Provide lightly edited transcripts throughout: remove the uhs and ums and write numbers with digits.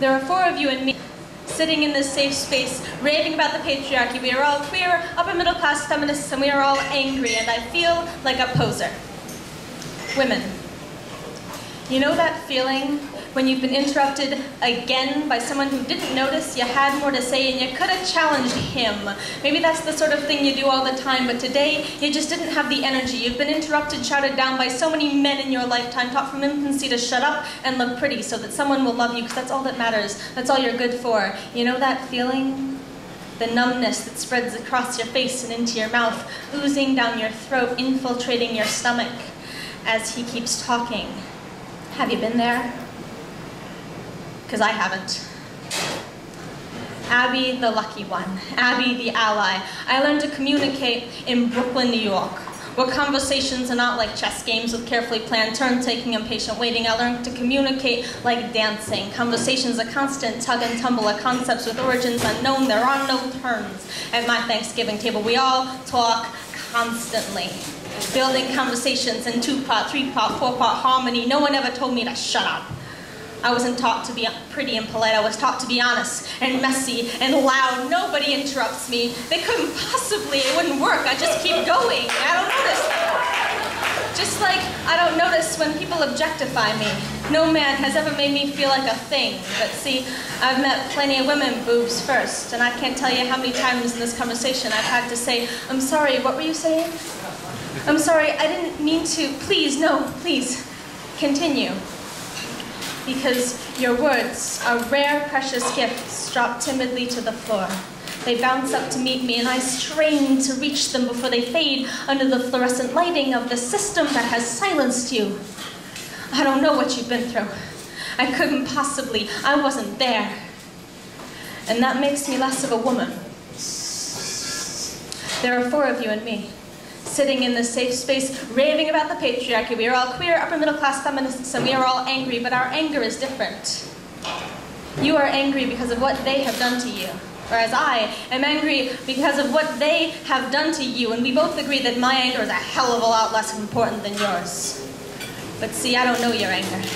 There are 4 of you and me sitting in this safe space, raving about the patriarchy. We are all queer, upper middle class feminists, and we are all angry, and I feel like a poser. Women. You know that feeling when you've been interrupted again by someone who didn't notice you had more to say and you could have challenged him? Maybe that's the sort of thing you do all the time, but today you just didn't have the energy. You've been interrupted, shouted down by so many men in your lifetime, taught from infancy to shut up and look pretty so that someone will love you, because that's all that matters. That's all you're good for. You know that feeling? The numbness that spreads across your face and into your mouth, oozing down your throat, infiltrating your stomach as he keeps talking. Have you been there? Because I haven't. Abby, the lucky one. Abby, the ally. I learned to communicate in Brooklyn, New York, where conversations are not like chess games with carefully planned turn-taking and patient waiting. I learned to communicate like dancing. Conversations are constant tug and tumble of concepts with origins unknown. There are no turns. At my Thanksgiving table, we all talk constantly. Building conversations in 2-part, 3-part, 4-part harmony. No one ever told me to shut up. I wasn't taught to be pretty and polite. I was taught to be honest and messy and loud. Nobody interrupts me. They couldn't possibly. It wouldn't work. I just keep going. I don't notice. Just like I don't notice when people objectify me. No man has ever made me feel like a thing. But see, I've met plenty of women boobs first, and I can't tell you how many times in this conversation I've had to say, I'm sorry, what were you saying? I'm sorry, I didn't mean to. Please, no, please, continue. Because your words are rare, precious gifts dropped timidly to the floor. They bounce up to meet me, and I strain to reach them before they fade under the fluorescent lighting of the system that has silenced you. I don't know what you've been through. I couldn't possibly. I wasn't there. And that makes me less of a woman. There are 4 of you and me, sitting in this safe space, raving about the patriarchy. We are all queer, upper middle class feminists, and we are all angry, but our anger is different. You are angry because of what they have done to you, whereas I am angry because of what they have done to you, and we both agree that my anger is a hell of a lot less important than yours. But see, I don't know your anger.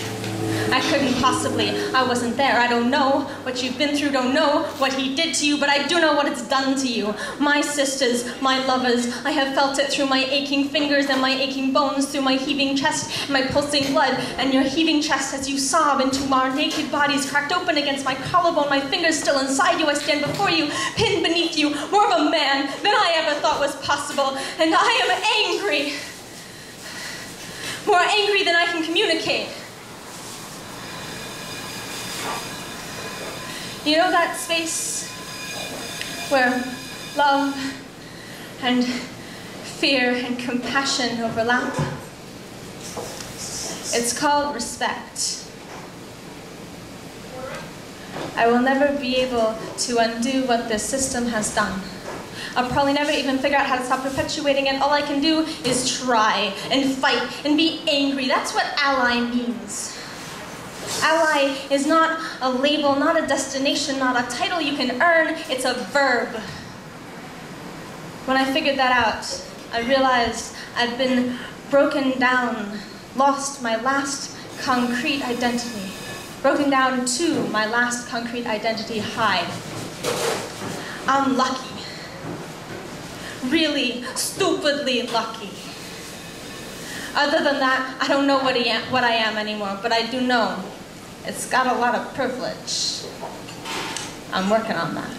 I couldn't possibly. I wasn't there. I don't know what you've been through, don't know what he did to you, but I do know what it's done to you. My sisters, my lovers, I have felt it through my aching fingers and my aching bones, through my heaving chest and my pulsing blood, and your heaving chest as you sob into our naked bodies cracked open against my collarbone, my fingers still inside you. I stand before you, pinned beneath you, more of a man than I ever thought was possible, and I am angry. More angry than I can communicate. You know that space where love and fear and compassion overlap? It's called respect. I will never be able to undo what this system has done. I'll probably never even figure out how to stop perpetuating it. All I can do is try and fight and be angry. That's what ally means. Ally is not a label, not a destination, not a title you can earn. It's a verb. When I figured that out, I realized I'd been broken down, lost my last concrete identity. Broken down to my last concrete identity high. I'm lucky. Really stupidly lucky. Other than that, I don't know what I am anymore, but I do know it's got a lot of privilege. I'm working on that.